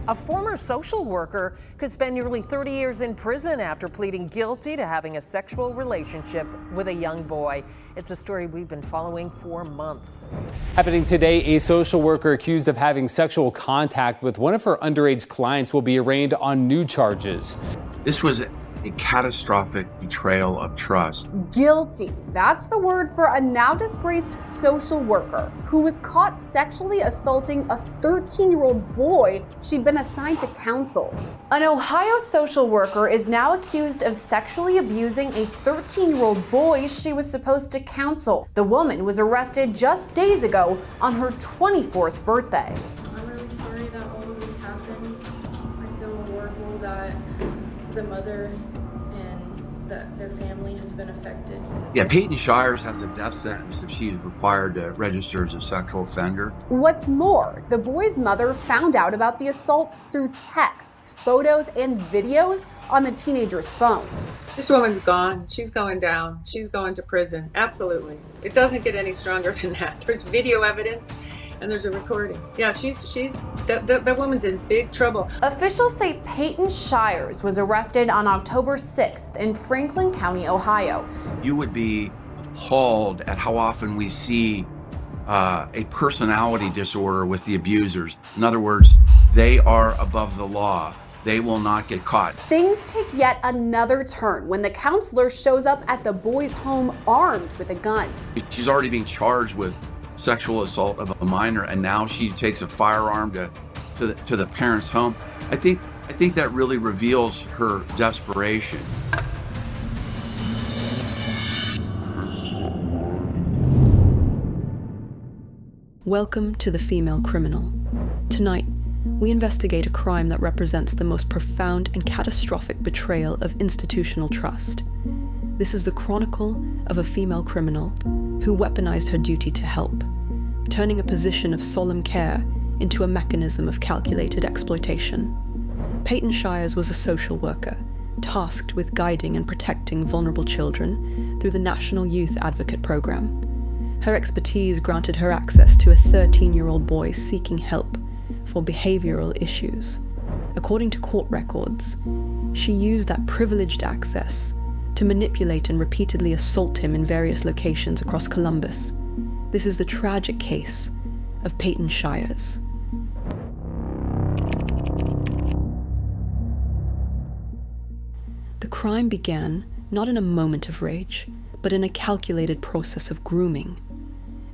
A former social worker could spend nearly 30 years in prison after pleading guilty to having a sexual relationship with a young boy. It's a story we've been following for months. Happening today, a social worker accused of having sexual contact with one of her underage clients will be arraigned on new charges. This was a catastrophic betrayal of trust. Guilty. That's the word for a now disgraced social worker who was caught sexually assaulting a 13-year-old boy she'd been assigned to counsel. An Ohio social worker is now accused of sexually abusing a 13-year-old boy she was supposed to counsel. The woman was arrested just days ago on her 24th birthday. I'm really sorry that all of this happened. I feel horrible that the mother and their family has been affected. Yeah, Payton Shires has a death sentence if she is required to register as a sexual offender. What's more, the boy's mother found out about the assaults through texts, photos, and videos on the teenager's phone. This woman's gone. She's going down. She's going to prison. Absolutely. It doesn't get any stronger than that. There's video evidence. And there's a recording. Yeah, that woman's in big trouble. Officials say Payton Shires was arrested on October 6th in Franklin County, Ohio. You would be appalled at how often we see a personality disorder with the abusers. In other words, they are above the law. They will not get caught. Things take yet another turn when the counselor shows up at the boy's home armed with a gun. She's already being charged with sexual assault of a minor, and now she takes a firearm to the parents' home. I think that really reveals her desperation. Welcome to The Female Criminal. Tonight, we investigate a crime that represents the most profound and catastrophic betrayal of institutional trust. This is the chronicle of a female criminal who weaponized her duty to help, turning a position of solemn care into a mechanism of calculated exploitation. Payton Shires was a social worker, tasked with guiding and protecting vulnerable children through the National Youth Advocate Program. Her expertise granted her access to a 13-year-old boy seeking help for behavioral issues. According to court records, she used that privileged access to manipulate and repeatedly assault him in various locations across Columbus. This is the tragic case of Payton Shires. The crime began not in a moment of rage, but in a calculated process of grooming.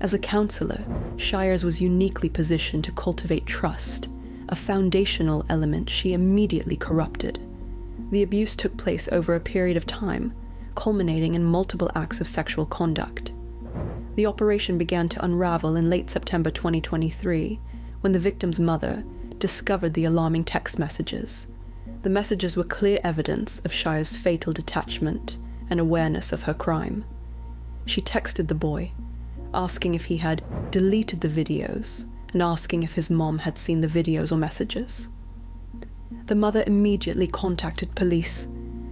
As a counselor, Shires was uniquely positioned to cultivate trust, a foundational element she immediately corrupted. The abuse took place over a period of time, culminating in multiple acts of sexual conduct. The operation began to unravel in late September 2023, when the victim's mother discovered the alarming text messages. The messages were clear evidence of Shires' fatal detachment and awareness of her crime. She texted the boy, asking if he had deleted the videos and asking if his mom had seen the videos or messages. The mother immediately contacted police,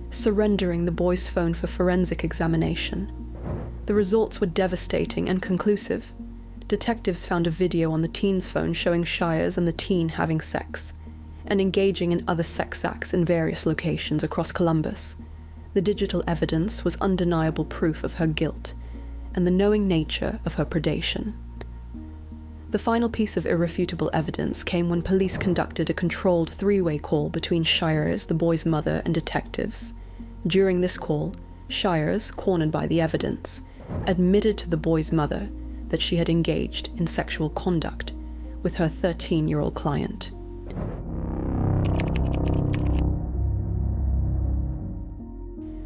surrendering the boy's phone for forensic examination. The results were devastating and conclusive. Detectives found a video on the teen's phone showing Shires and the teen having sex and engaging in other sex acts in various locations across Columbus. The digital evidence was undeniable proof of her guilt and the knowing nature of her predation. The final piece of irrefutable evidence came when police conducted a controlled three-way call between Shires, the boy's mother, and detectives. During this call, Shires, cornered by the evidence, admitted to the boy's mother that she had engaged in sexual conduct with her 13-year-old client.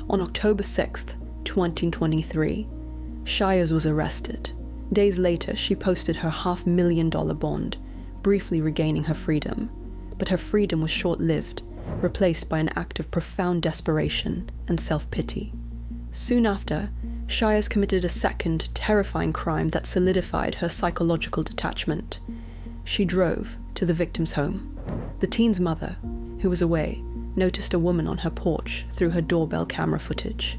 On October 6th, 2023, Shires was arrested. Days later, she posted her $500,000 bond, briefly regaining her freedom. But her freedom was short-lived, replaced by an act of profound desperation and self-pity. Soon after, Shires committed a second, terrifying crime that solidified her psychological detachment. She drove to the victim's home. The teen's mother, who was away, noticed a woman on her porch through her doorbell camera footage.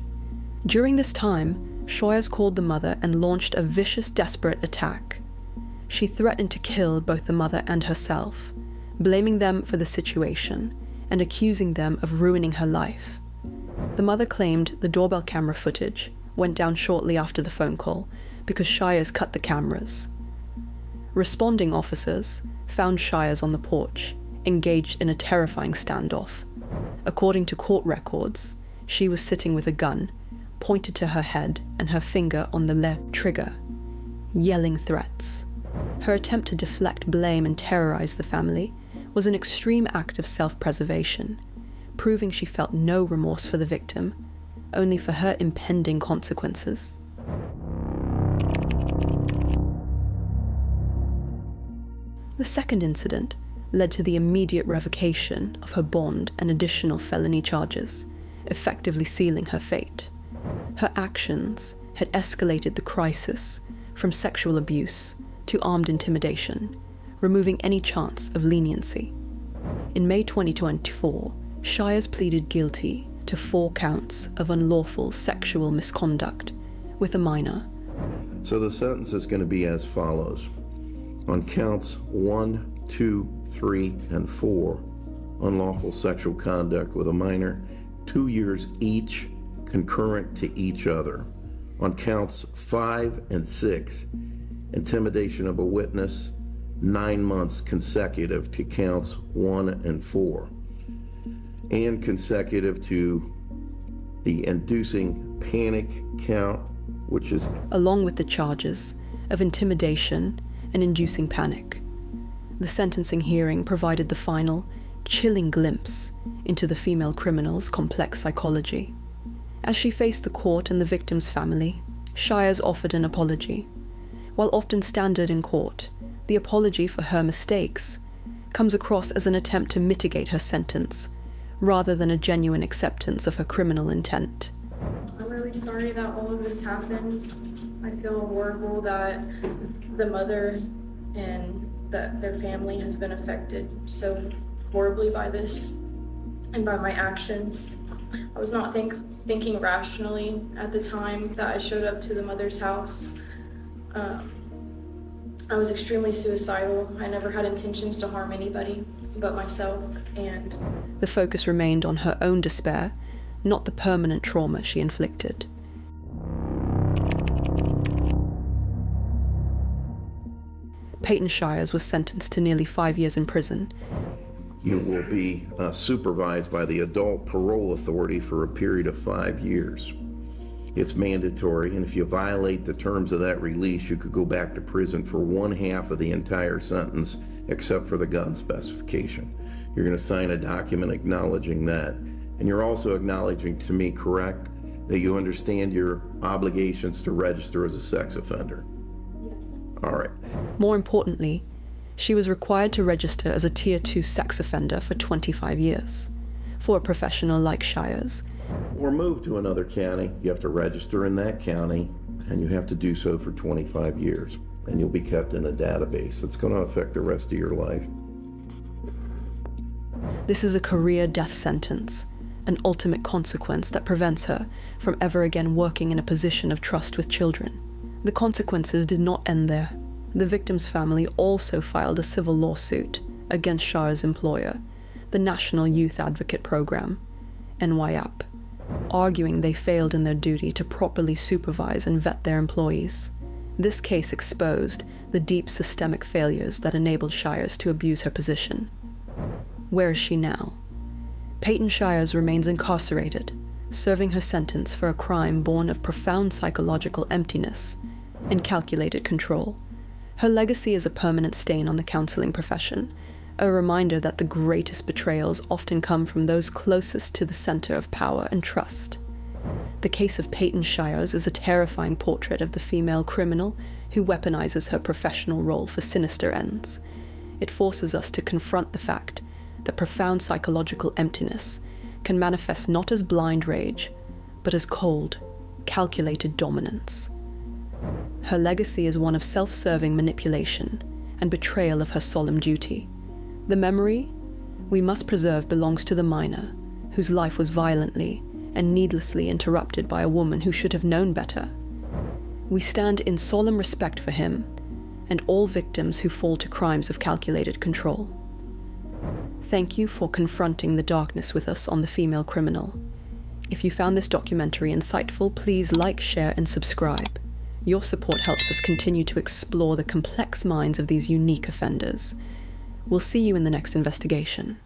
During this time, Shires called the mother and launched a vicious, desperate attack. She threatened to kill both the mother and herself, blaming them for the situation and accusing them of ruining her life. The mother claimed the doorbell camera footage went down shortly after the phone call because Shires cut the cameras. Responding officers found Shires on the porch, engaged in a terrifying standoff. According to court records, she was sitting with a gun pointed to her head and her finger on the left trigger, yelling threats. Her attempt to deflect blame and terrorize the family was an extreme act of self-preservation, proving she felt no remorse for the victim, only for her impending consequences. The second incident led to the immediate revocation of her bond and additional felony charges, effectively sealing her fate. Her actions had escalated the crisis from sexual abuse to armed intimidation, removing any chance of leniency. In May 2024, Shires pleaded guilty to 4 counts of unlawful sexual misconduct with a minor. So the sentence is going to be as follows. On counts 1, 2, 3, and 4, unlawful sexual conduct with a minor, 2 years each, concurrent to each other. On counts 5 and 6, intimidation of a witness, 9 months consecutive to counts 1 and 4, and consecutive to the inducing panic count, which is along with the charges of intimidation and inducing panic. The sentencing hearing provided the final, chilling glimpse into the female criminal's complex psychology. As she faced the court and the victim's family, Shires offered an apology. While often standard in court, the apology for her mistakes comes across as an attempt to mitigate her sentence, rather than a genuine acceptance of her criminal intent. I'm really sorry that all of this happened. I feel horrible that the mother and that their family has been affected so horribly by this and by my actions. I was not thinking rationally at the time that I showed up to the mother's house. I was extremely suicidal. I never had intentions to harm anybody but myself, and the focus remained on her own despair, not the permanent trauma she inflicted. Payton Shires was sentenced to nearly 5 years in prison. You will be supervised by the adult parole authority for a period of 5 years. It's mandatory, and if you violate the terms of that release, you could go back to prison for 1/2 of the entire sentence, except for the gun specification. You're going to sign a document acknowledging that. And you're also acknowledging to me, correct, that you understand your obligations to register as a sex offender? yes. All right. More importantly, she was required to register as a Tier 2 sex offender for 25 years. For a professional like Shires, Or move to another county, you have to register in that county, and you have to do so for 25 years. And you'll be kept in a database. It's going to affect the rest of your life. this is a career death sentence, an ultimate consequence that prevents her from ever again working in a position of trust with children. The consequences did not end there. The victim's family also filed a civil lawsuit against Shires' employer, the National Youth Advocate Program, NYAP, arguing they failed in their duty to properly supervise and vet their employees. This case exposed the deep systemic failures that enabled Shires to abuse her position. Where is she now? Payton Shires remains incarcerated, serving her sentence for a crime born of profound psychological emptiness and calculated control. Her legacy is a permanent stain on the counseling profession, a reminder that the greatest betrayals often come from those closest to the center of power and trust. The case of Payton Shires is a terrifying portrait of the female criminal who weaponizes her professional role for sinister ends. It forces us to confront the fact that profound psychological emptiness can manifest not as blind rage, but as cold, calculated dominance. Her legacy is one of self-serving manipulation and betrayal of her solemn duty. The memory we must preserve belongs to the minor, whose life was violently and needlessly interrupted by a woman who should have known better. We stand in solemn respect for him and all victims who fall to crimes of calculated control. Thank you for confronting the darkness with us on The Female Criminal. If you found this documentary insightful, please like, share, and subscribe. Your support helps us continue to explore the complex minds of these unique offenders. We'll see you in the next investigation.